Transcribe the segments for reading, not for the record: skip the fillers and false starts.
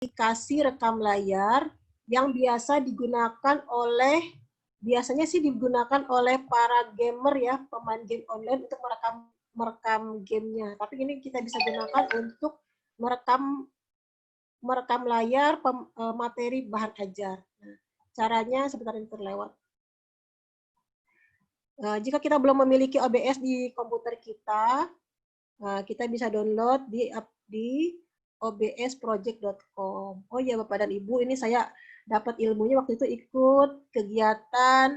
aplikasi rekam layar yang biasanya sih digunakan oleh para gamer ya, pemain game online untuk merekam gamenya. Tapi ini kita bisa gunakan untuk merekam layar materi bahan ajar. Nah, caranya sebentar ini terlewat. Jika kita belum memiliki OBS di komputer kita, kita bisa download di obsproject.com. Oh ya Bapak dan Ibu, ini saya dapat ilmunya waktu itu ikut kegiatan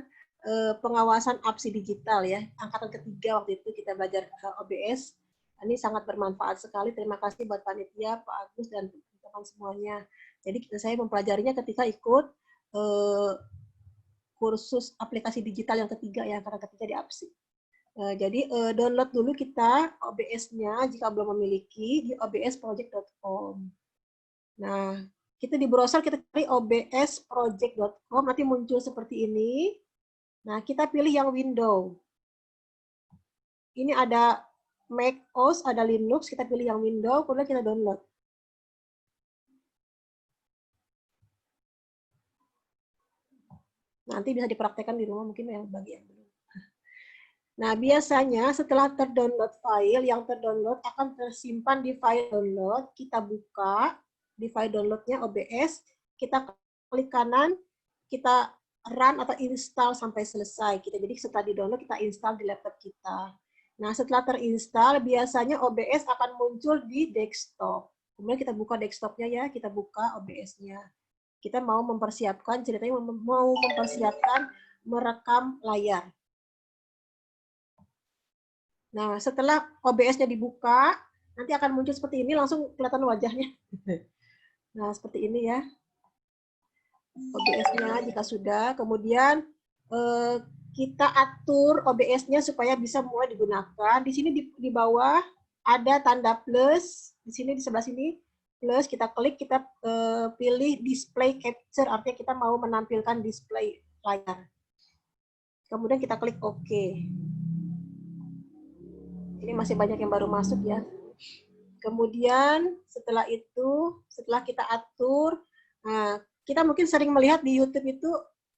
pengawasan APSI digital ya, angkatan ketiga waktu itu kita belajar OBS. Ini sangat bermanfaat sekali. Terima kasih buat panitia, Pak Agus dan teman-teman semuanya. Jadi saya mempelajarinya ketika ikut kursus aplikasi digital yang ketiga ya, angkatan ketiga di APSI. Jadi download dulu kita OBS-nya jika belum memiliki di obsproject.com. Nah, kita di browser kita cari obsproject.com, nanti muncul seperti ini. Nah, kita pilih yang window. Ini ada Mac OS, ada Linux, kita pilih yang window, kemudian kita download. Nanti bisa dipraktekkan di rumah mungkin yang bagi yang belum. Nah, biasanya setelah terdownload file, yang terdownload akan tersimpan di file download. Kita buka di file downloadnya OBS, kita klik kanan, kita run atau install sampai selesai. Jadi setelah di-download, kita install di laptop kita. Nah, setelah terinstall, biasanya OBS akan muncul di desktop. Kemudian kita buka desktopnya ya, kita buka OBS-nya. Kita mau mempersiapkan, ceritanya mau mempersiapkan merekam layar. Nah, setelah OBS-nya dibuka, nanti akan muncul seperti ini, langsung kelihatan wajahnya. Nah, seperti ini ya. OBS-nya jika sudah, kemudian kita atur OBS-nya supaya bisa mulai digunakan. Di sini di bawah ada tanda plus, di sini di sebelah sini plus, kita klik, kita pilih display capture, artinya kita mau menampilkan display layar. Kemudian kita klik OK. Ini masih banyak yang baru masuk ya. Kemudian setelah itu, setelah kita atur, kita mungkin sering melihat di YouTube itu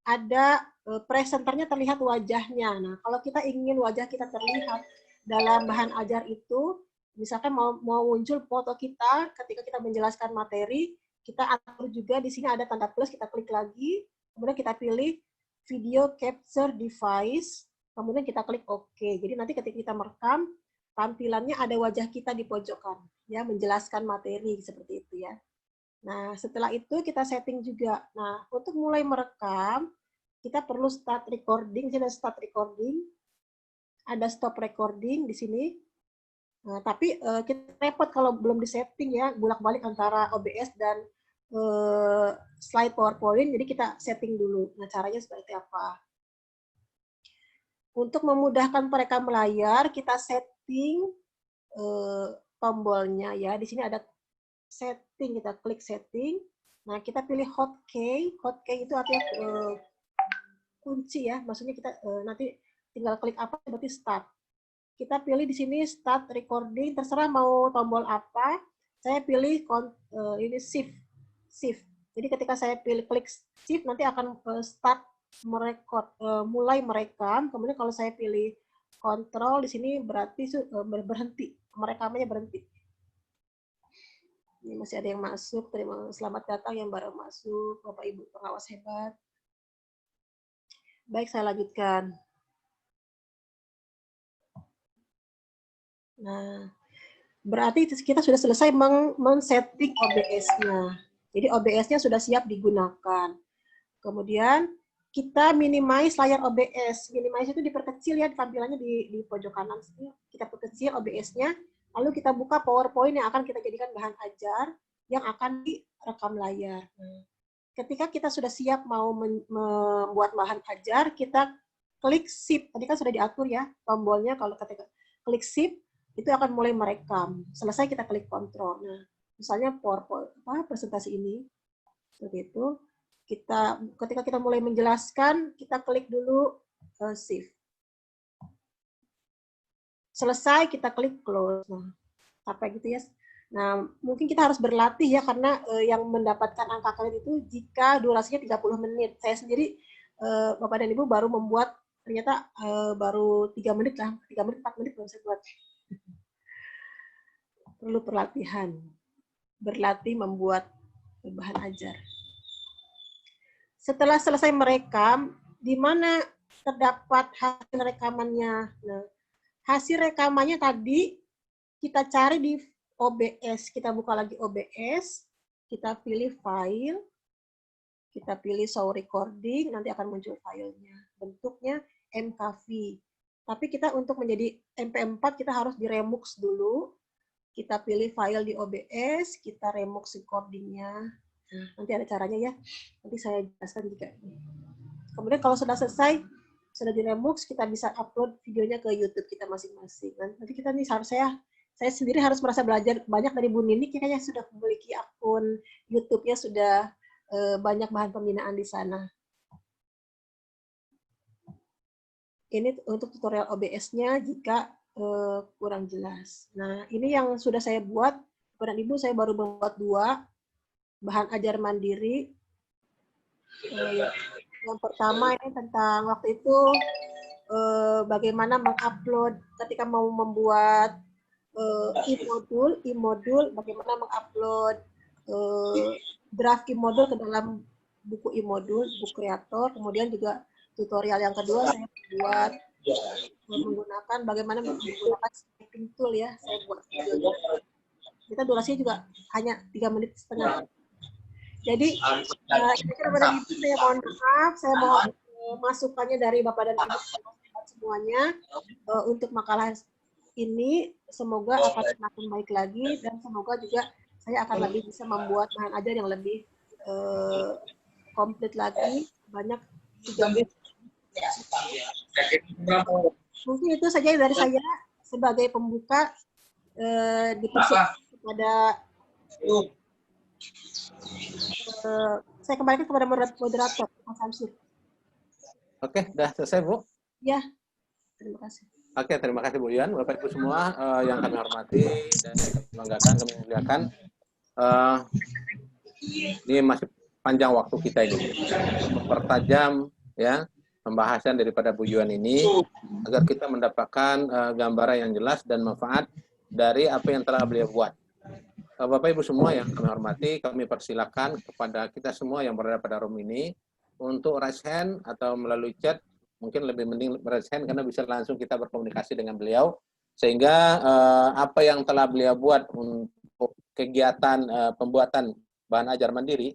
ada presenternya terlihat wajahnya. Nah, kalau kita ingin wajah kita terlihat dalam bahan ajar itu, misalkan mau muncul foto kita ketika kita menjelaskan materi, kita atur juga di sini ada tanda plus, kita klik lagi, kemudian kita pilih video capture device, kemudian kita klik OK. Jadi nanti ketika kita merekam, tampilannya ada wajah kita di pojokan, ya, menjelaskan materi seperti itu ya. Nah, setelah itu kita setting juga. Nah, untuk mulai merekam, kita perlu start recording. Sini ada start recording, ada stop recording di sini. Nah, tapi kita repot kalau belum disetting ya, bolak-balik antara OBS dan slide PowerPoint. Jadi kita setting dulu. Nah, caranya seperti apa? Untuk memudahkan perekam layar, kita setting tombolnya ya. Di sini ada setting, kita klik setting. Nah, kita pilih hotkey. Hotkey itu artinya kunci ya. Maksudnya kita nanti tinggal klik apa berarti start. Kita pilih di sini start recording, terserah mau tombol apa. Saya pilih ini shift. Shift. Jadi ketika saya pilih klik shift nanti akan start mulai merekam. Kemudian kalau saya pilih kontrol di sini berarti berhenti, merekamannya berhenti. Ini masih ada yang masuk. Selamat datang yang baru masuk, Bapak Ibu pengawas hebat. Baik, saya lanjutkan. Nah, berarti kita sudah selesai men-setting OBS-nya. Jadi OBS-nya sudah siap digunakan. Kemudian kita minimize layar OBS. Minimize itu diperkecil ya, tampilannya di pojok kanan. Kita perkecil OBS-nya, lalu kita buka PowerPoint yang akan kita jadikan bahan ajar yang akan direkam layar. Ketika kita sudah siap mau membuat bahan ajar, kita klik shift. Tadi kan sudah diatur ya tombolnya, kalau ketika klik shift itu akan mulai merekam. Selesai kita klik kontrol. Nah, misalnya PowerPoint presentasi ini seperti itu. Ketika kita mulai menjelaskan, kita klik dulu shift. Selesai kita klik close. Nah, apa gitu ya. Nah, mungkin kita harus berlatih ya, karena yang mendapatkan angka kredit itu jika durasinya 30 menit. Saya sendiri, Bapak dan Ibu baru membuat, ternyata baru 3 menit lah, 3 menit, 4 menit baru saya buat. Perlu pelatihan, berlatih membuat bahan ajar. Setelah selesai merekam, di mana terdapat hasil rekamannya. Nah, hasil rekamannya tadi kita cari di OBS. Kita buka lagi OBS, kita pilih file, kita pilih show recording, nanti akan muncul filenya. Bentuknya MKV. Tapi kita untuk menjadi MP4 kita harus diremux dulu. Kita pilih file di OBS, kita remux recordingnya. Nah, nanti ada caranya ya. Nanti saya jelaskan juga. Kemudian kalau sudah selesai, sudah diremux, kita bisa upload videonya ke YouTube kita masing-masing. Nanti kita nih saya sendiri harus merasa belajar banyak dari Bu Nini, kayaknya sudah memiliki akun YouTube-nya, sudah banyak bahan pembinaan di sana. Ini untuk tutorial OBS-nya jika kurang jelas. Nah, ini yang sudah saya buat. Bapak dan Ibu, saya baru membuat 2 bahan ajar mandiri. Yang pertama ini tentang waktu itu bagaimana mengupload ketika mau membuat e-modul, bagaimana mengupload draft e-modul ke dalam buku e-modul, buku kreator. Kemudian juga tutorial yang kedua saya buat menggunakan bagaimana menggunakan scripting tool ya. Saya buat videonya. Kita durasinya juga hanya 3 menit setengah. Jadi, kepada Ibu saya mohon maaf, saya mohon masukannya dari Bapak dan Ibu semuanya untuk makalah ini. Semoga akan semakin baik lagi, dan semoga juga saya akan lebih bisa membuat bahan ajar yang lebih komplit lagi, banyak 3 menit. Mungkin itu saja dari saya sebagai pembuka. Dipersilakan kepada saya kembalikan kepada moderator, Mas Samsir. Oke, sudah selesai, Bu? Ya, terima kasih. Oke, terima kasih Bu Yuan. Bapak Ibu semua yang kami hormati dan kami banggakan, kami muliakan. Ini masih panjang waktu kita ini. Mempertajam ya pembahasan daripada Bu Yuan ini agar kita mendapatkan gambaran yang jelas dan manfaat dari apa yang telah beliau buat. Bapak Ibu semua yang kami hormati, kami persilakan kepada kita semua yang berada pada room ini untuk raise hand atau melalui chat. Mungkin lebih mending raise hand karena bisa langsung kita berkomunikasi dengan beliau, sehingga apa yang telah beliau buat untuk kegiatan pembuatan bahan ajar mandiri,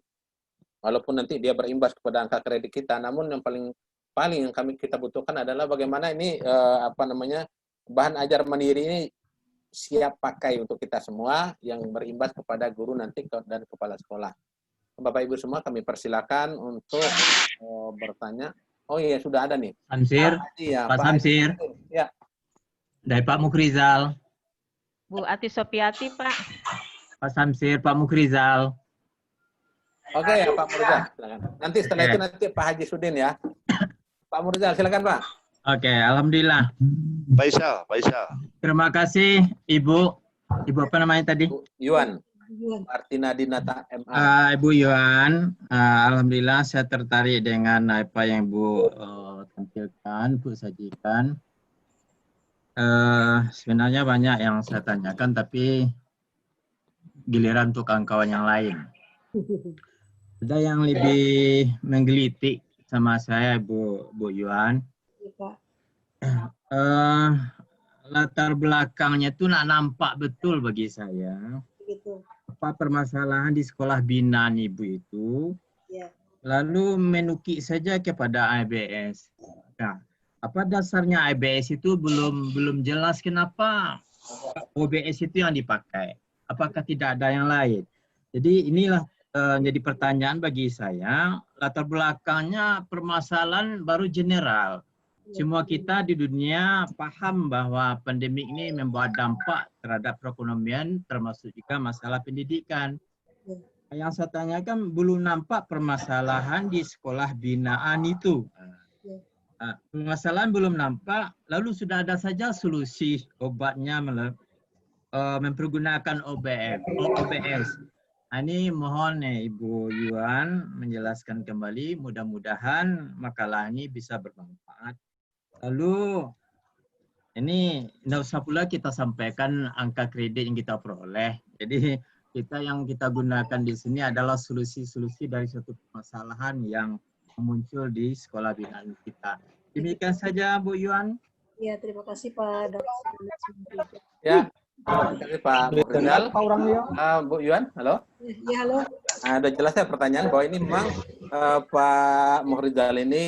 walaupun nanti dia berimbas kepada angka kredit kita, namun yang paling yang kita butuhkan adalah bagaimana ini bahan ajar mandiri ini siap pakai untuk kita semua yang berimbas kepada guru nanti dan kepala sekolah. Bapak Ibu semua kami persilakan untuk bertanya. Oh iya, sudah ada nih. Samsir, Iya, Pak Samsir. Ya. Dari Pak Mukrizal. Bu Ati Sopiati, Pak. Pak Samsir, Pak Mukrizal. Oke ya Pak Murzal, silakan. Nanti setelah itu nanti Pak Haji Sudin ya. Pak Murzal, silakan Pak. Oke, alhamdulillah. Faisal. Terima kasih Ibu. Ibu apa namanya tadi? Bu Yuan. Martina Dinata MA. Ibu Yuan, alhamdulillah saya tertarik dengan apa yang Ibu tampilkan, Bu sajikan. Sebenarnya banyak yang saya tanyakan, tapi giliran untuk kawan-kawan yang lain. Ada yang lebih menggelitik sama saya, Bu Yuan. Latar belakangnya itu nak nampak betul bagi saya. Apa permasalahan di sekolah binaan Ibu itu, lalu menukik saja kepada IBS. Nah, apa dasarnya IBS itu belum jelas kenapa OBS itu yang dipakai. Apakah tidak ada yang lain? Jadi inilah jadi pertanyaan bagi saya. Latar belakangnya permasalahan baru general. Semua kita di dunia paham bahwa pandemi ini membawa dampak terhadap perekonomian, termasuk juga masalah pendidikan. Yang saya tanyakan belum nampak permasalahan di sekolah binaan itu. Permasalahan belum nampak, lalu sudah ada saja solusi obatnya mempergunakan OBS. Ini mohon Ibu Yuan menjelaskan kembali. Mudah-mudahan makalah ini bisa bermanfaat. Lalu ini tidak usah pula kita sampaikan angka kredit yang kita peroleh. Jadi yang kita gunakan di sini adalah solusi-solusi dari suatu permasalahan yang muncul di sekolah binaan kita. Demikian saja Bu Yuan. Ya, terima kasih Pak Dr. Ya, terima kasih Pak Muhrizal. Bu Yuan, halo. Ya, halo. Ada jelas ya pertanyaan bahwa ini memang Pak Muhrizal ini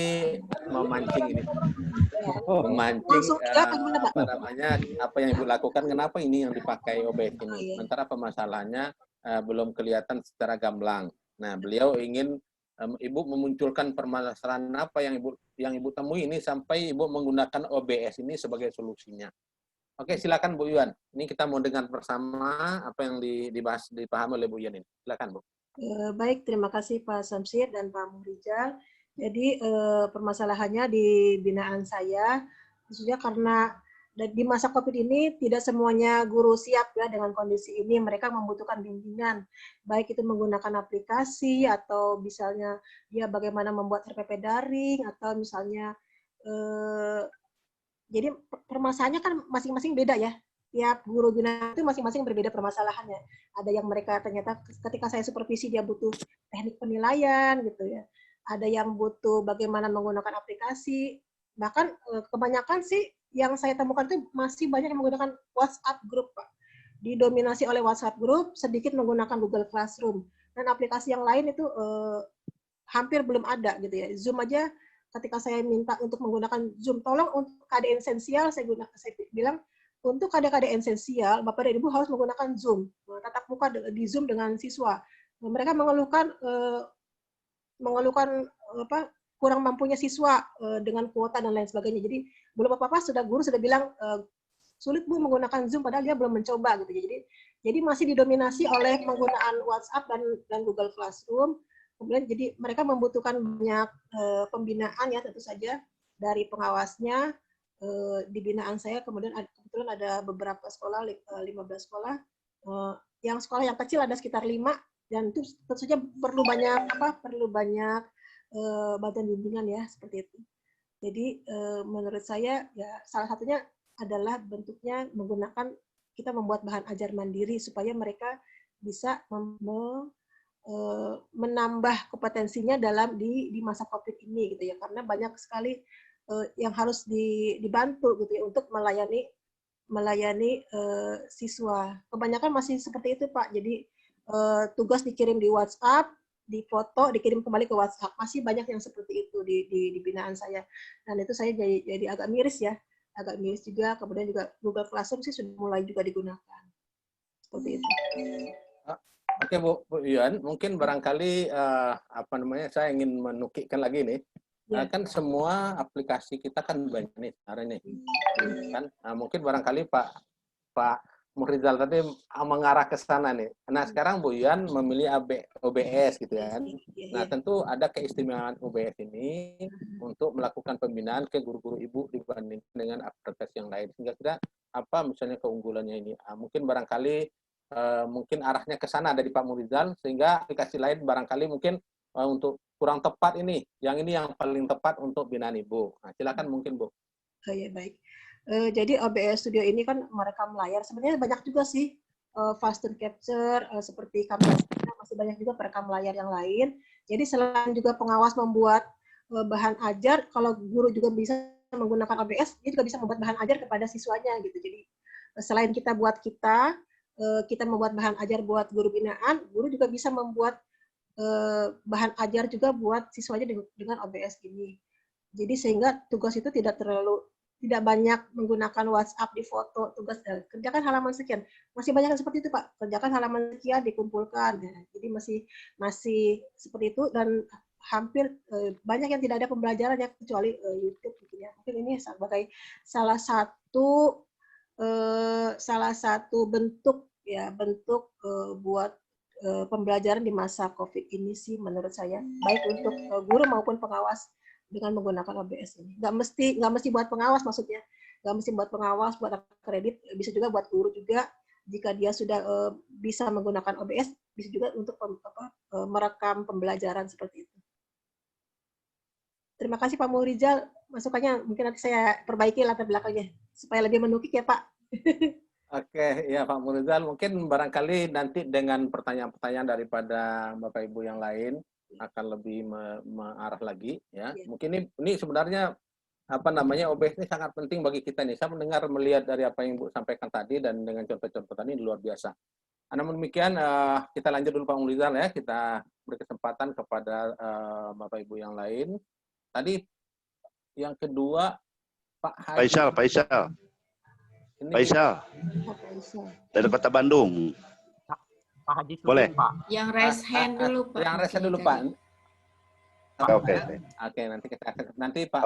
memancing ini. Memancing apa namanya, apa yang Ibu lakukan, kenapa ini yang dipakai OBS ini. Sementara permasalahannya belum kelihatan secara gamblang. Nah, beliau ingin Ibu memunculkan permasalahan apa yang Ibu temui ini sampai Ibu menggunakan OBS ini sebagai solusinya. Oke, silakan Bu Yuan. Ini kita mau dengar bersama apa yang dipahami oleh Bu Yuan ini. Silakan Bu. Baik, terima kasih Pak Samsir dan Pak Muhrizal. Jadi permasalahannya di binaan saya, khususnya karena di masa COVID ini tidak semuanya guru siap ya dengan kondisi ini. Mereka membutuhkan bimbingan, baik itu menggunakan aplikasi atau misalnya dia bagaimana membuat RPP daring atau misalnya jadi permasalahannya kan masing-masing beda ya. Tiap guru binaan itu masing-masing berbeda permasalahannya. Ada yang mereka ternyata ketika saya supervisi dia butuh teknik penilaian gitu ya. Ada yang butuh bagaimana menggunakan aplikasi. Bahkan kebanyakan sih yang saya temukan itu masih banyak yang menggunakan WhatsApp group, Pak. Didominasi oleh WhatsApp group, sedikit menggunakan Google Classroom. Dan aplikasi yang lain itu hampir belum ada gitu ya. Zoom aja ketika saya minta untuk menggunakan Zoom, tolong untuk keadaan esensial saya bilang untuk keadaan esensial Bapak dan Ibu harus menggunakan Zoom, tatap muka di Zoom dengan siswa. Mereka mengeluhkan kurang mampunya siswa dengan kuota dan lain sebagainya. Jadi belum apa-apa guru sudah bilang sulit Bu menggunakan Zoom padahal dia belum mencoba gitu. Jadi masih didominasi oleh penggunaan WhatsApp dan Google Classroom. Kemudian jadi mereka membutuhkan banyak pembinaan ya tentu saja dari pengawasnya di binaan saya. Kemudian kebetulan ada beberapa sekolah, 15 sekolah. Yang sekolah yang kecil ada sekitar 5 dan itu tentu saja perlu banyak bantuan bimbingan ya seperti itu. Jadi menurut saya ya salah satunya adalah bentuknya menggunakan kita membuat bahan ajar mandiri supaya mereka bisa menambah kompetensinya di masa COVID ini gitu ya, karena banyak sekali yang harus dibantu gitu ya untuk melayani siswa. Kebanyakan masih seperti itu Pak. Jadi tugas dikirim di WhatsApp, difoto, dikirim kembali ke WhatsApp. Masih banyak yang seperti itu di binaan saya. Dan itu saya jadi agak miris ya, agak miris juga. Kemudian juga Google Classroom sih sudah mulai juga digunakan. Seperti itu. Oke Bu Yuan, mungkin barangkali saya ingin menukikkan lagi nih. Ya. Kan semua aplikasi kita kan banyak nih sekarang nih. Kan mungkin barangkali Pak Muhrizal tadi mengarah ke sana nih. Nah, sekarang Bu Yuan memilih OBS gitu kan. Nah, tentu ada keistimewaan OBS ini untuk melakukan pembinaan ke guru-guru Ibu dibanding dengan aplikasi yang lain. Sehingga apa misalnya keunggulannya ini? Mungkin barangkali mungkin arahnya ke sana dari Pak Muhrizal, sehingga aplikasi lain barangkali mungkin untuk kurang tepat ini. Yang ini yang paling tepat untuk binaan Ibu. Nah, silakan mungkin Bu. Oh, ya, baik. Jadi OBS Studio ini kan merekam layar. Sebenarnya banyak juga sih fast and capture seperti kamera, masih banyak juga perekam layar yang lain. Jadi selain juga pengawas membuat bahan ajar, kalau guru juga bisa menggunakan OBS, dia juga bisa membuat bahan ajar kepada siswanya gitu. Jadi selain kita membuat bahan ajar buat guru binaan, guru juga bisa membuat bahan ajar juga buat siswanya dengan OBS ini. Jadi sehingga tugas itu tidak banyak menggunakan WhatsApp di foto, tugas kerjakan halaman sekian. Masih banyak yang seperti itu Pak, kerjakan halaman sekian dikumpulkan. Jadi masih seperti itu dan hampir banyak yang tidak ada pembelajaran ya kecuali YouTube gitu ya. Mungkin ini sebagai salah satu bentuk buat pembelajaran di masa COVID ini sih menurut saya, baik untuk guru maupun pengawas dengan menggunakan OBS ini. Nggak mesti buat pengawas maksudnya, nggak mesti buat pengawas, buat kredit, bisa juga buat guru juga Jika dia sudah bisa menggunakan OBS, bisa juga untuk merekam pembelajaran seperti itu. Terima kasih Pak Murizal, masukannya mungkin nanti saya perbaiki latar belakangnya supaya lebih menukik ya Pak. Oke, ya Pak Murizal, mungkin barangkali nanti dengan pertanyaan-pertanyaan daripada Bapak Ibu yang lain akan lebih mengarah lagi ya. Mungkin ini sebenarnya OBS ini sangat penting bagi kita nih. Saya mendengar melihat dari apa yang Ibu sampaikan tadi dan dengan contoh-contoh tadi luar biasa. Namun demikian kita lanjut dulu Pak Murizal ya. Kita beri kesempatan kepada Bapak Ibu yang lain. Tadi yang kedua Pak Haji. Faisal. Dari Kota Bandung. Pak Haji Sudin, Boleh? Pak. Yang raise hand dulu, Pak. Yang raise hand dulu, Pak. Oke, nanti kita akan Pak.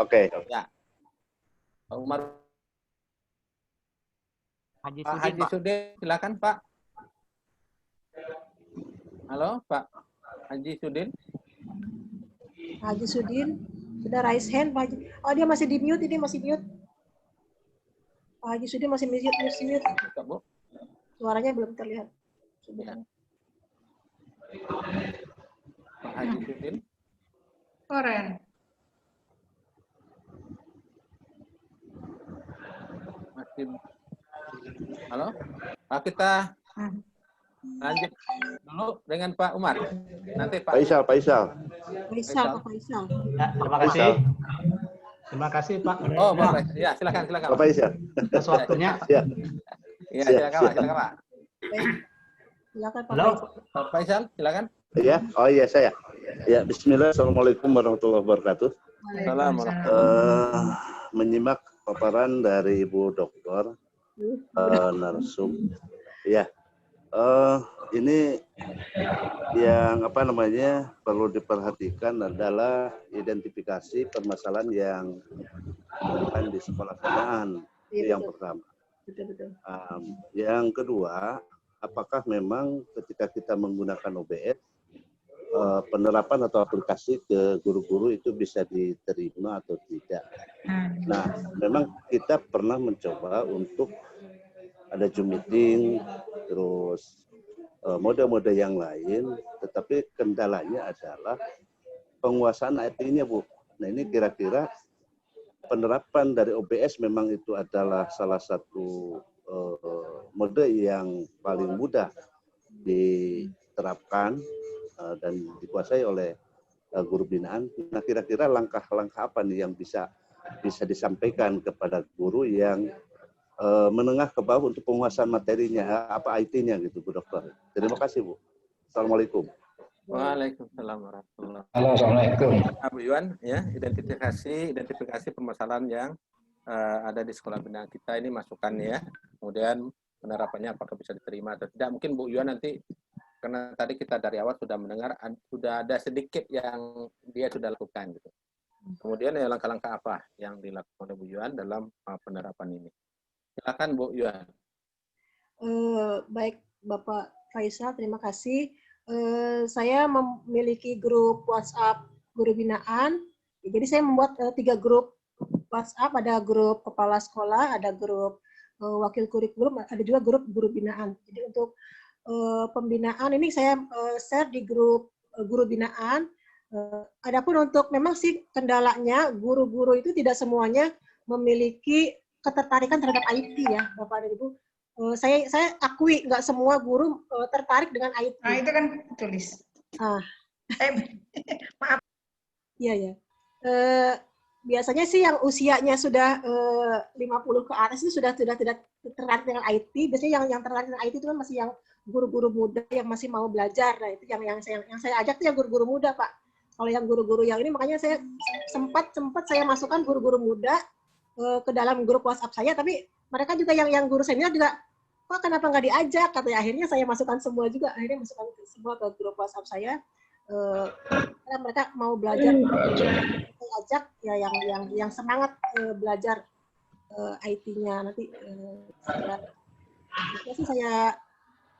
Oke. Ya. Pak Umar. Pak Haji Sudin, silakan, Pak. Halo, Pak Haji Sudin. Pak Haji Sudin, sudah raise hand, Pak Haji. Oh, dia masih di mute, ini masih mute. Pak Haji Sudin masih mute. Bu. Suaranya belum terlihat. Ya. Pak Haji Sudin. Koren. Masih. Halo. Pak, kita lanjut dulu dengan Pak Umar. Nanti Pak Faisal. Pak Faisal. Ya, terima kasih. Terima kasih Pak. Oh, boleh. Ya, silakan. Pak Faisal. Atas waktunya. Ya, silakan Pak. Silakan Pak Halo. Pak Faisal, silakan. Ya, oh iya saya. Ya, Bismillah, Assalamualaikum warahmatullahi wabarakatuh. Menyimak paparan dari Ibu Dokter Narsum. Ya, ini yang perlu diperhatikan adalah identifikasi permasalahan yang di sekolah binaan. Itu yang pertama. Betul. Yang kedua, apakah memang ketika kita menggunakan OBS, penerapan atau aplikasi ke guru-guru itu bisa diterima atau tidak? Nah, memang kita pernah mencoba untuk ada Zoom meeting, terus mode-mode yang lain, tetapi kendalanya adalah penguasaan IT-nya, Bu. Nah, ini kira-kira penerapan dari OBS memang itu adalah salah satu mode yang paling mudah diterapkan dan dikuasai oleh guru binaan. Nah, kira-kira langkah-langkah apa nih yang bisa disampaikan kepada guru yang menengah ke bawah untuk penguasaan materinya, apa IT-nya gitu, Bu Dokter. Terima kasih, Bu. Assalamualaikum. Waalaikumsalam warahmatullahi wabarakatuh. Halo, Assalamualaikum. Abu Iwan, ya, identifikasi permasalahan yang ada di sekolah binaan kita ini masukannya ya. Kemudian penerapannya apakah bisa diterima atau tidak. Mungkin Bu Iwan nanti, karena tadi kita dari awal sudah mendengar, sudah ada sedikit yang dia sudah lakukan gitu. Kemudian ya langkah-langkah apa yang dilakukan oleh Bu Iwan dalam penerapan ini. Silakan Bu Iwan. Baik Bapak Faisal, terima kasih. Saya memiliki grup WhatsApp guru binaan. Jadi saya membuat 3 grup WhatsApp, ada grup kepala sekolah, ada grup wakil kurikulum, ada juga grup guru binaan. Jadi untuk pembinaan ini saya share di grup guru binaan. Adapun untuk memang sih kendalanya guru-guru itu tidak semuanya memiliki ketertarikan terhadap IT ya, Bapak dan Ibu. Saya akui nggak semua guru tertarik dengan IT. Nah, itu kan tulis. Maaf. Iya. Biasanya sih yang usianya sudah 50 ke atas itu sudah tidak tertarik dengan IT. Biasanya yang tertarik dengan IT itu kan masih yang guru-guru muda yang masih mau belajar. Nah, itu yang saya ajak tuh ya guru-guru muda, Pak. Kalau yang guru-guru yang ini makanya saya sempat saya masukkan guru-guru muda ke dalam grup WhatsApp saya, tapi mereka juga yang guru senior juga, kok kenapa nggak diajak? Katanya akhirnya saya masukkan semua juga, akhirnya masukkan semua ke grup WhatsApp saya. Karena mereka mau belajar, saya ajak ya yang semangat belajar IT-nya nanti. Saya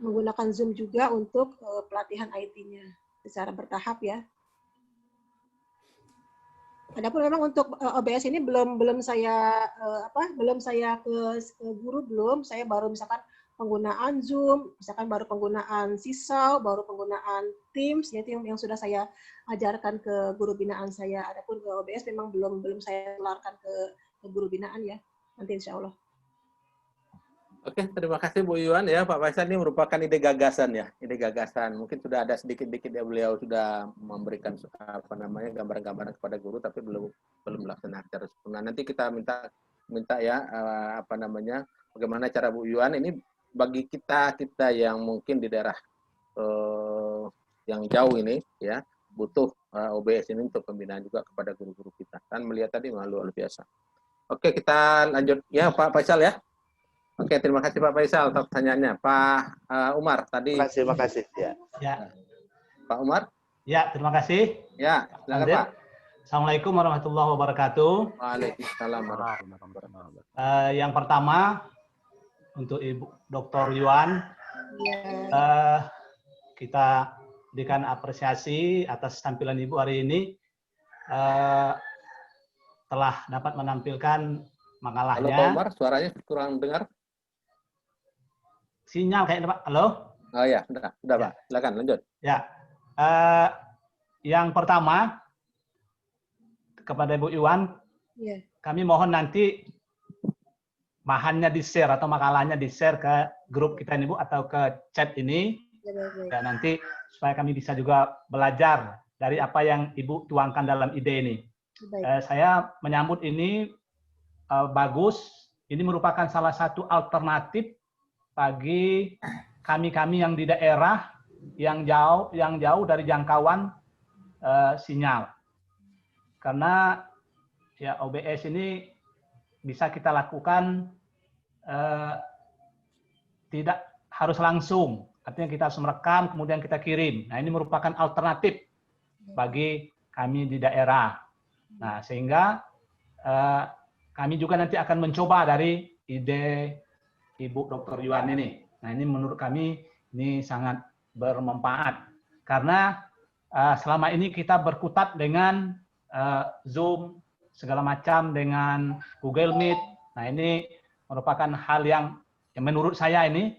menggunakan Zoom juga untuk pelatihan IT-nya secara bertahap ya. Adapun memang untuk OBS ini belum saya ke guru belum. Saya baru misalkan penggunaan Zoom, misalkan baru penggunaan Sisau, baru penggunaan Teams, yaitu yang sudah saya ajarkan ke guru binaan saya. Adapun ke OBS memang belum saya keluarkan ke guru binaan ya. Nanti insya Allah. Oke, terima kasih Bu Yuan ya. Pak Faisal ini merupakan ide gagasan ya, ide gagasan. Mungkin sudah ada sedikit-sedikit ya beliau sudah memberikan gambaran-gambaran kepada guru, tapi belum melaksanakan secara sempurna. Nanti kita minta ya bagaimana cara Bu Yuan ini bagi kita yang mungkin di daerah yang jauh ini ya butuh OBS ini untuk pembinaan juga kepada guru-guru kita. Kan melihat tadi luar biasa. Oke, kita lanjut ya Pak Faisal ya. Oke, terima kasih Pak Faisal atas pertanyaannya. Pak Umar tadi. Terima kasih. Ya. Ya. Pak Umar. Ya, terima kasih. Ya, silakan Pak. Assalamualaikum warahmatullahi wabarakatuh. Waalaikumsalam warahmatullahi wabarakatuh. Yang pertama untuk Ibu Dr. Yuan, kita berikan apresiasi atas tampilan Ibu hari ini. Telah dapat menampilkan makalahnya. Halo Pak Umar, suaranya kurang dengar. Sinyal kayaknya Pak. Halo? Oh ya, sudah ya. Pak. Silakan lanjut. Ya. Yang pertama kepada Ibu Yuan, kami mohon nanti bahannya di-share atau makalahnya di-share ke grup kita ini Bu atau ke chat ini. Dan nanti supaya kami bisa juga belajar dari apa yang Ibu tuangkan dalam ide ini. Saya menyambut ini bagus. Ini merupakan salah satu alternatif bagi kami-kami yang di daerah yang jauh dari jangkauan sinyal. Karena ya OBS ini bisa kita lakukan tidak harus langsung. Artinya kita harus merekam, kemudian kita kirim. Nah, ini merupakan alternatif bagi kami di daerah. Nah, sehingga kami juga nanti akan mencoba dari ide Ibu Dr. Yuan ini. Nah, ini menurut kami ini sangat bermanfaat. Karena selama ini kita berkutat dengan Zoom, segala macam, dengan Google Meet. Nah, ini merupakan hal yang menurut saya ini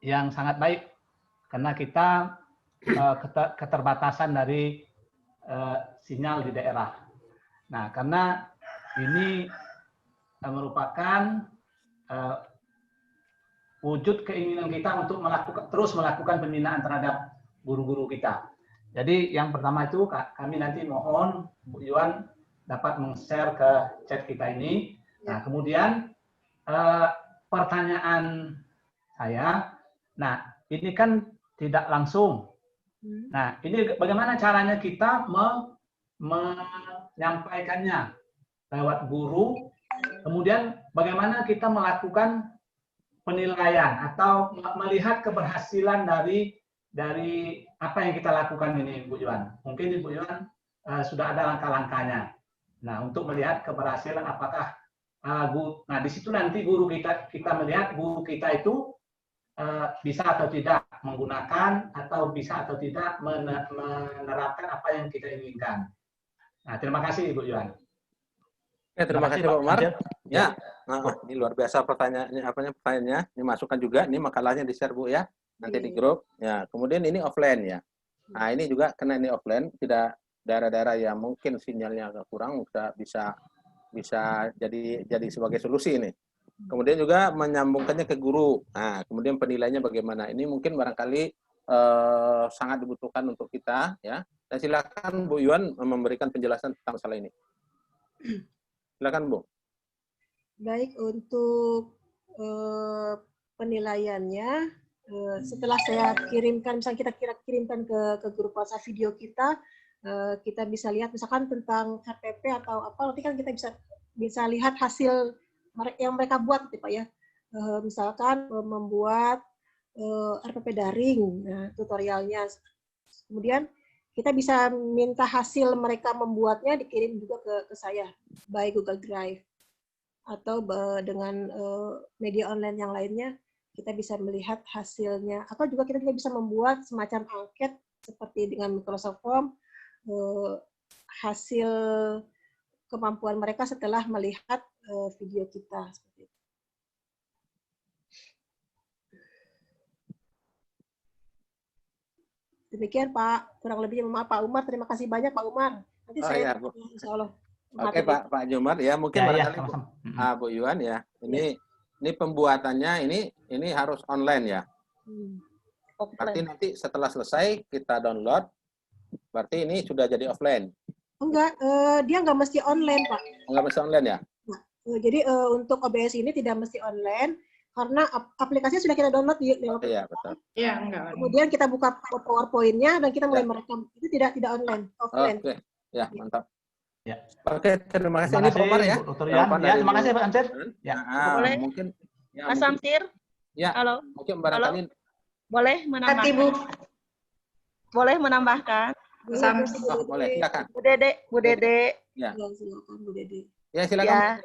yang sangat baik. Karena kita keterbatasan dari sinyal di daerah. Nah, karena ini merupakan wujud keinginan kita untuk terus melakukan pembinaan terhadap guru-guru kita. Jadi yang pertama itu kami nanti mohon Bu Yuan dapat meng-share ke chat kita ini. Nah, kemudian pertanyaan saya, nah ini kan tidak langsung. Nah, ini bagaimana caranya kita menyampaikannya lewat guru, kemudian bagaimana kita melakukan penilaian atau melihat keberhasilan dari apa yang kita lakukan ini, Bu Yuan. Mungkin Bu Yuan sudah ada langkah-langkahnya. Nah, untuk melihat keberhasilan apakah nah di situ nanti guru kita melihat guru kita itu bisa atau tidak menggunakan atau bisa atau tidak menerapkan apa yang kita inginkan. Nah, terima kasih Bu Yuan. Ya, terima kasih Pak Umar. Ya, ini luar biasa pertanyaannya. Ini masukan juga, ini makalahnya di-share Bu ya, nanti di grup. Ya, kemudian ini offline ya. Nah, ini juga karena ini offline, tidak daerah-daerah yang mungkin sinyalnya agak kurang bisa jadi sebagai solusi ini. Kemudian juga menyambungkannya ke guru. Nah, kemudian penilaiannya bagaimana? Ini mungkin barangkali sangat dibutuhkan untuk kita ya. Dan silakan Bu Yuan memberikan penjelasan tentang masalah ini. Silakan Bu. Baik, untuk penilaiannya setelah saya kirimkan, misalnya kita kirimkan ke grup WhatsApp video kita, kita bisa lihat misalkan tentang RPP atau apa, nanti kan kita bisa lihat hasil yang mereka buat, gitu Pak ya. Misalkan membuat RPP daring, tutorialnya. Kemudian kita bisa minta hasil mereka membuatnya dikirim juga ke saya by Google Drive atau dengan media online yang lainnya, kita bisa melihat hasilnya. Atau juga kita bisa membuat semacam angket seperti dengan Microsoft Form, hasil kemampuan mereka setelah melihat video kita. Seperti itu. Demikian Pak, kurang lebihnya maaf Pak Umar. Terima kasih banyak Pak Umar. Nanti saya Bu. insya Allah. Oke Pak Jumar ya, mungkin barangkali Bu Yuan ya. Ini pembuatannya ini harus online ya. Berarti nanti setelah selesai kita download, berarti ini sudah jadi offline. Enggak, dia nggak mesti online Pak. Nggak mesti online ya? Nah, jadi untuk OBS ini tidak mesti online karena aplikasinya sudah kita download di Iya betul. Iya, enggak. Kemudian kita buka PowerPoint-nya dan kita mulai merekam. Itu tidak online, offline. Oke, ya mantap. Ya. Oke, terima kasih. Terima Ini Komar ya. Dr. Yan. Ya, terima kasih Pak Ansir. Ya. Boleh. Mungkin ya, Mas Samsir, ya, halo. mungkin barangkali Boleh menambahkan? Boleh menambahkan? boleh, silakan. Bu Dede. Ya. Silakan Bu Dede. Ya, silakan. Ya.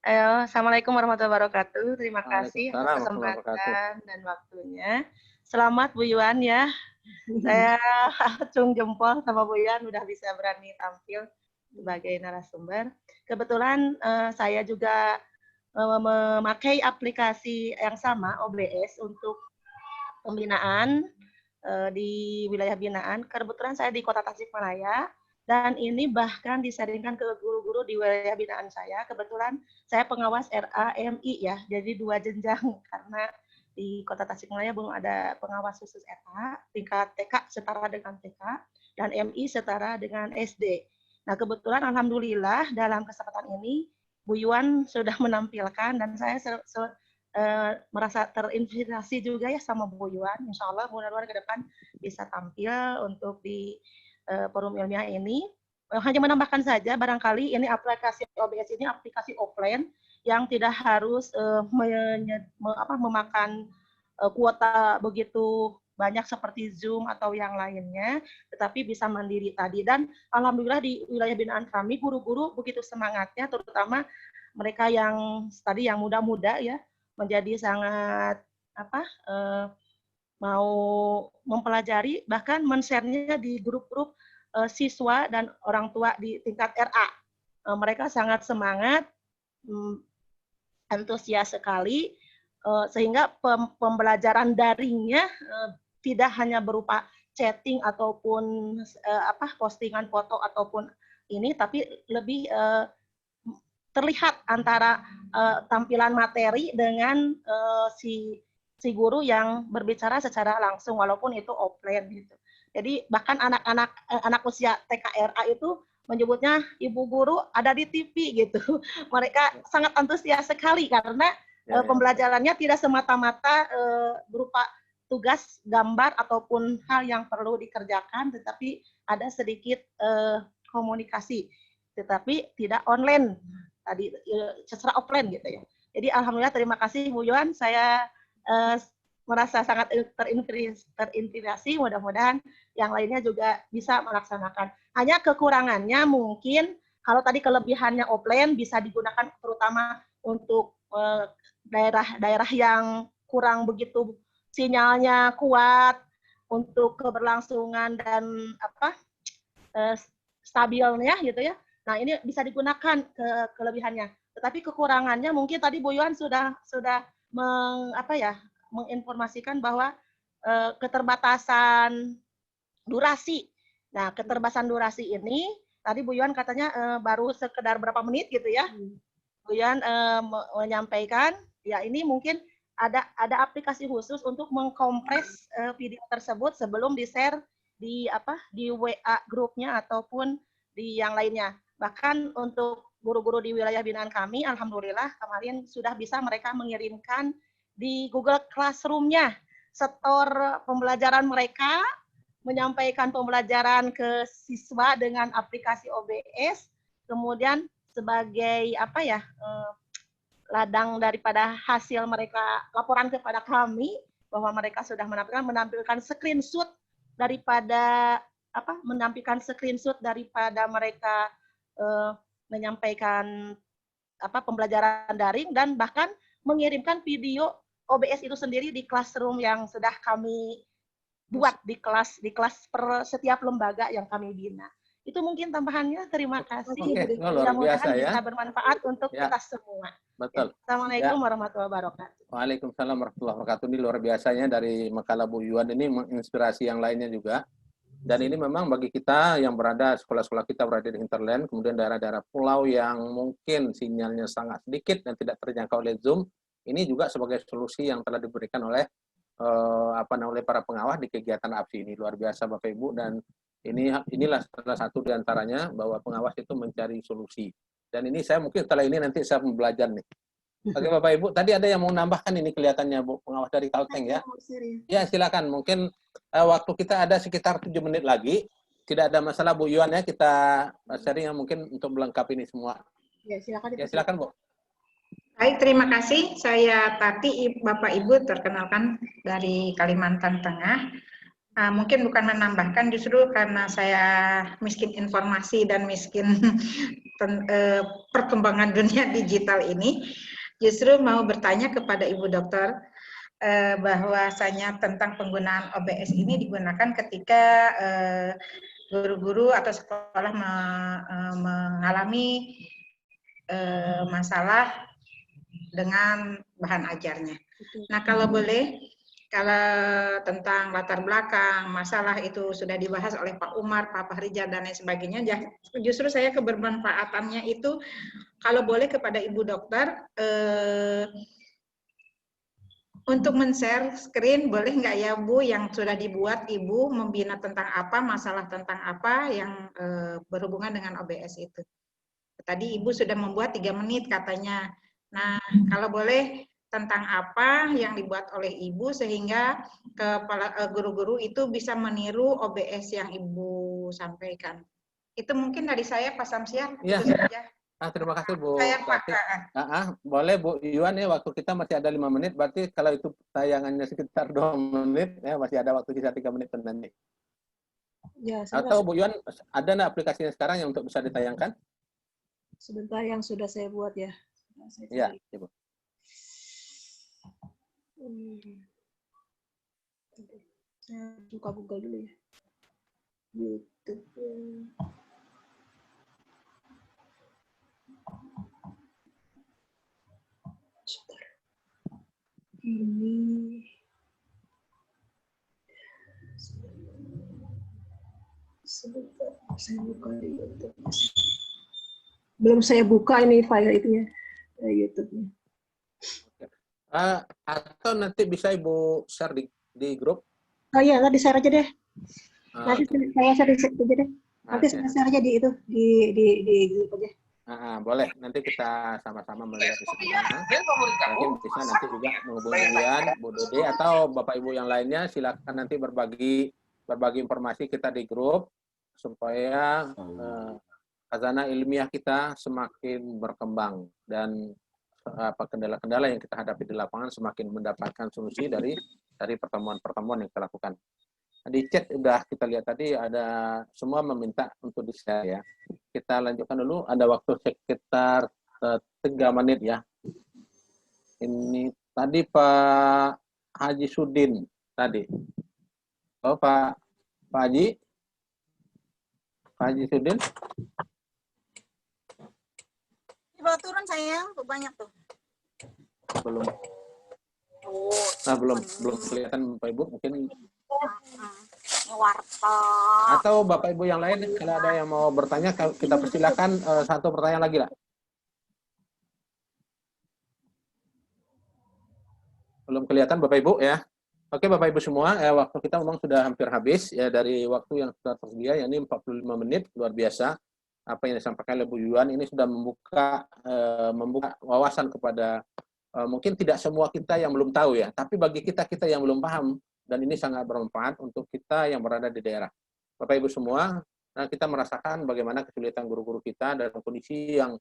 Ayo, Assalamualaikum warahmatullahi wabarakatuh. Terima kasih atas Waalaikumsalam kesempatan dan waktunya. Selamat Bu Yuan ya. Saya acung jempol sama Bu Yuan udah bisa berani tampil sebagai narasumber. Kebetulan saya juga memakai aplikasi yang sama, OBS, untuk pembinaan di wilayah binaan. Kebetulan saya di Kota Tasikmalaya. Dan ini bahkan disaringkan ke guru-guru di wilayah binaan saya. Kebetulan saya pengawas RA-MI ya, jadi 2 jenjang karena di Kota Tasikmalaya belum ada pengawas khusus RA, tingkat TK setara dengan TK, dan MI setara dengan SD. Nah kebetulan alhamdulillah dalam kesempatan ini Bu Yuan sudah menampilkan dan saya merasa terinspirasi juga ya sama Bu Yuan. Insya Allah mudah-mudahan ke depan bisa tampil untuk di forum ilmiah ini. Hanya menambahkan saja, barangkali ini aplikasi OBS ini aplikasi offline yang tidak harus memakan kuota begitu banyak seperti Zoom atau yang lainnya, tetapi bisa mandiri tadi. Dan alhamdulillah di wilayah binaan kami, guru-guru begitu semangatnya, terutama mereka yang tadi yang muda-muda ya, menjadi sangat mau mempelajari, bahkan men-share-nya di grup-grup siswa dan orang tua di tingkat RA. Mereka sangat semangat, antusias sekali, sehingga pembelajaran daringnya tidak hanya berupa chatting ataupun postingan foto ataupun ini, tapi lebih terlihat antara tampilan materi dengan si guru yang berbicara secara langsung walaupun itu offline gitu. Jadi bahkan anak usia TKRA itu menyebutnya ibu guru ada di TV gitu. Mereka sangat antusias sekali karena pembelajarannya tidak semata-mata berupa tugas gambar ataupun hal yang perlu dikerjakan, tetapi ada sedikit komunikasi, tetapi tidak online tadi secara offline gitu ya. Jadi alhamdulillah terima kasih Bu Yuan, saya merasa sangat terinspirasi, mudah-mudahan yang lainnya juga bisa melaksanakan. Hanya kekurangannya mungkin kalau tadi kelebihannya offline bisa digunakan terutama untuk daerah-daerah yang kurang begitu sinyalnya kuat untuk keberlangsungan dan stabilnya gitu ya. Nah, ini bisa digunakan kelebihannya. Tetapi kekurangannya mungkin tadi Bu Yuan sudah menginformasikan bahwa keterbatasan durasi. Nah, keterbatasan durasi ini tadi Bu Yuan katanya baru sekedar berapa menit gitu ya. Bu Yuan menyampaikan ya ini mungkin ada aplikasi khusus untuk mengkompres video tersebut sebelum di-share di WA grupnya ataupun di yang lainnya. Bahkan untuk guru-guru di wilayah binaan kami, alhamdulillah kemarin sudah bisa mereka mengirimkan di Google Classroom-nya setor pembelajaran mereka, menyampaikan pembelajaran ke siswa dengan aplikasi OBS, kemudian sebagai ladang daripada hasil mereka laporan kepada kami bahwa mereka sudah menampilkan screenshot daripada mereka menyampaikan pembelajaran daring dan bahkan mengirimkan video OBS itu sendiri di classroom yang sudah kami buat di kelas per setiap lembaga yang kami bina. Itu mungkin tambahannya. Terima kasih. Oke, luar biasa Mudah-mudahan ya. bisa bermanfaat untuk Ya. kita semua. Betul. Assalamualaikum Ya. warahmatullahi wabarakatuh. Waalaikumsalam warahmatullahi wabarakatuh. Ini luar biasanya dari makalah Bu Yuan ini menginspirasi yang lainnya juga. Dan ini memang bagi kita yang berada, sekolah-sekolah kita berada di hinterland, kemudian daerah-daerah pulau yang mungkin sinyalnya sangat sedikit dan tidak terjangkau oleh Zoom, ini juga sebagai solusi yang telah diberikan oleh oleh para pengawas di kegiatan APSI ini. Luar biasa Bapak Ibu, dan inilah salah satu di antaranya bahwa pengawas itu mencari solusi. Dan ini saya mungkin setelah ini nanti saya belajar nih. Oke Bapak Ibu, tadi ada yang mau nambahkan ini kelihatannya Bu, pengawas dari Kalteng ya. Ya silakan, mungkin waktu kita ada sekitar 7 menit lagi. Tidak ada masalah Bu Yuan ya, kita sharing yang mungkin untuk melengkapi ini semua. Ya silakan. Ya silakan Bu. Baik, terima kasih. Saya Tati, Bapak Ibu, terkenalkan dari Kalimantan Tengah. Mungkin bukan menambahkan, justru karena saya miskin informasi dan miskin perkembangan dunia digital ini, justru mau bertanya kepada Ibu Dokter bahwasanya tentang penggunaan OBS ini digunakan ketika guru-guru atau sekolah mengalami masalah dengan bahan ajarnya. Nah, kalau boleh, kalau tentang latar belakang, masalah itu sudah dibahas oleh Pak Umar, Pak Fahrijar, dan lain sebagainya. Justru saya kebermanfaatannya itu, kalau boleh kepada Ibu Dokter, untuk men-share screen, boleh nggak ya Bu, yang sudah dibuat Ibu, membina tentang apa, masalah tentang apa yang berhubungan dengan OBS itu. Tadi Ibu sudah membuat 3 menit katanya. Nah, kalau boleh tentang apa yang dibuat oleh Ibu sehingga kepala guru-guru itu bisa meniru OBS yang Ibu sampaikan. Itu mungkin dari saya, Pak Samsiah. Ya. Itu saja. Terima kasih Bu. Saya boleh Bu Yuan ya, waktu kita masih ada 5 menit, berarti kalau itu tayangannya sekitar 2 menit, ya masih ada waktu sisa 3 menit nanti. Ya, atau Bu Yuan, ada nggak aplikasinya sekarang yang untuk bisa ditayangkan? Sebentar, yang sudah saya buat ya. Iya, Ibu. Saya buka Google dulu ya. YouTube. Ini sebentar, saya buka di YouTube. Belum saya buka ini file itunya, YouTube-nya. Atau nanti bisa Ibu share di grup? Oh iya, nanti share aja deh. Nanti saya share aja deh. Nanti saya share aja di itu, di grup aja. Boleh, nanti kita sama-sama melihat di sana. Mungkin bisa nanti juga menghubungi Yuan, Bu Dede, atau Bapak Ibu yang lainnya, silakan nanti berbagi informasi kita di grup, supaya khazanah ilmiah kita semakin berkembang, dan kendala-kendala yang kita hadapi di lapangan semakin mendapatkan solusi dari pertemuan-pertemuan yang kita lakukan. Di chat udah kita lihat tadi, ada semua meminta untuk di-share ya. Kita lanjutkan dulu, ada waktu sekitar 3 menit ya. Ini tadi Pak Haji Sudin tadi. Oh Pak Haji? Pak Haji Sudin? Coba turun sayang, banyak tuh. Belum. Belum kelihatan Bapak Ibu, mungkin. Atau Bapak Ibu yang lain, kalau ada yang mau bertanya, kita persilakan satu pertanyaan lagi lah. Belum kelihatan Bapak Ibu ya. Oke Bapak Ibu semua, waktu kita memang sudah hampir habis ya, dari waktu yang sudah tersedia, yakni 45 menit, luar biasa. Apa yang disampaikan oleh Bu Yuan ini sudah membuka wawasan kepada mungkin tidak semua kita yang belum tahu ya, tapi bagi kita yang belum paham, dan ini sangat bermanfaat untuk kita yang berada di daerah. Bapak Ibu semua, kita merasakan bagaimana kesulitan guru-guru kita dalam kondisi yang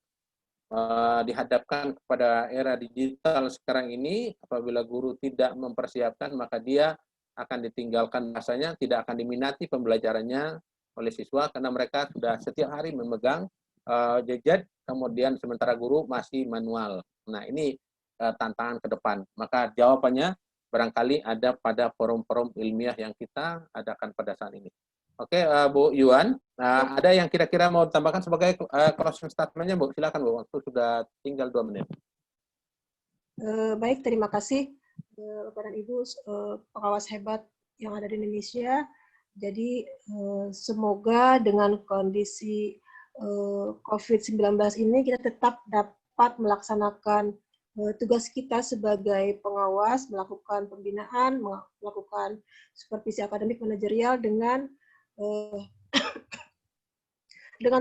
dihadapkan kepada era digital sekarang ini. Apabila guru tidak mempersiapkan, maka dia akan ditinggalkan, bahasanya tidak akan diminati pembelajarannya oleh siswa, karena mereka sudah setiap hari memegang gadget, kemudian sementara guru masih manual. Nah ini tantangan ke depan. Maka jawabannya barangkali ada pada forum-forum ilmiah yang kita adakan pada saat ini. Oke, Bu Yuan, ada yang kira-kira mau tambahkan sebagai closing statement-nya, Bu? Silakan, Bu. Waktu sudah tinggal 2 menit. Baik, terima kasih Bapak dan Ibu pengawas hebat yang ada di Indonesia. Jadi semoga dengan kondisi COVID-19 ini kita tetap dapat melaksanakan tugas kita sebagai pengawas, melakukan pembinaan, melakukan supervisi akademik manajerial dengan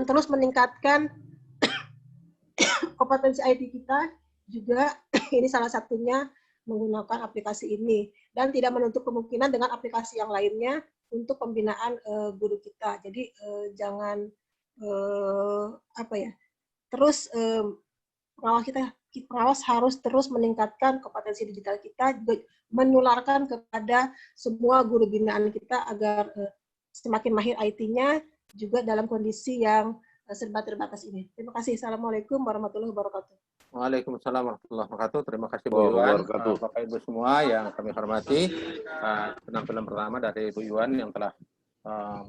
terus meningkatkan kompetensi IT kita juga. Ini salah satunya menggunakan aplikasi ini dan tidak menutup kemungkinan dengan aplikasi yang lainnya untuk pembinaan guru kita. Jadi jangan terus pengawas harus terus meningkatkan kompetensi digital kita, juga menularkan kepada semua guru binaan kita agar semakin mahir IT-nya juga dalam kondisi yang serba terbatas ini. Terima kasih. Assalamualaikum warahmatullahi wabarakatuh. Waalaikumsalam warahmatullahi wabarakatuh. Terima kasih Bu Yuan, Bapak Ibu semua yang kami hormati. Penampilan pertama dari Bu Yuan yang telah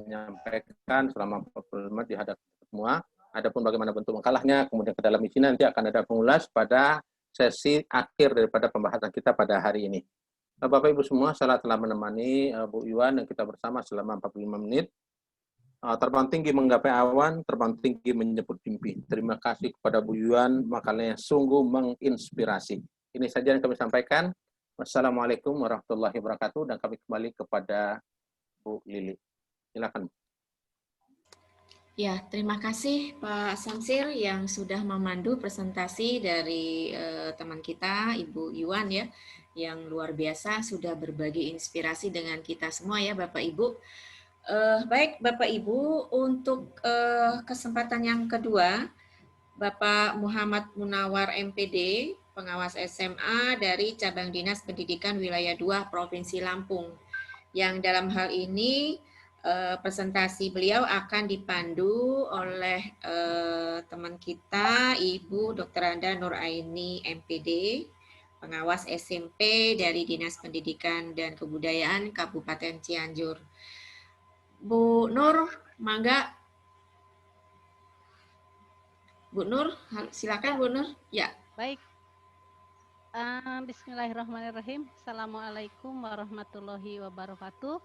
menyampaikan selama 45 menit di hadapan semua. Adapun bagaimana bentuk mengkalahnya, kemudian ke dalam isi nanti akan ada pengulas pada sesi akhir daripada pembahasan kita pada hari ini. Bapak Ibu semua, saya telah menemani Bu Yuan dan kita bersama selama 45 menit. Terbang tinggi menggapai awan, terbang tinggi menyebut mimpi. Terima kasih kepada Bu Yuan, makalahnya sungguh menginspirasi. Ini saja yang kami sampaikan. Wassalamualaikum warahmatullahi wabarakatuh, dan kami kembali kepada Bu Lili. Silakan. Ya, terima kasih Pak Samsir yang sudah memandu presentasi dari teman kita, Ibu Yuan ya, yang luar biasa sudah berbagi inspirasi dengan kita semua ya Bapak Ibu. Baik Bapak Ibu, untuk kesempatan yang kedua, Bapak Muhammad Munawar MPD, pengawas SMA dari Cabang Dinas Pendidikan Wilayah 2 Provinsi Lampung, yang dalam hal ini presentasi beliau akan dipandu oleh teman kita, Ibu Dr. Anda Nuraini MPD, pengawas SMP dari Dinas Pendidikan dan Kebudayaan Kabupaten Cianjur. Bu Nur, mangga. Bu Nur, silakan Bu Nur. Ya. Baik. Bismillahirrahmanirrahim. Assalamualaikum warahmatullahi wabarakatuh.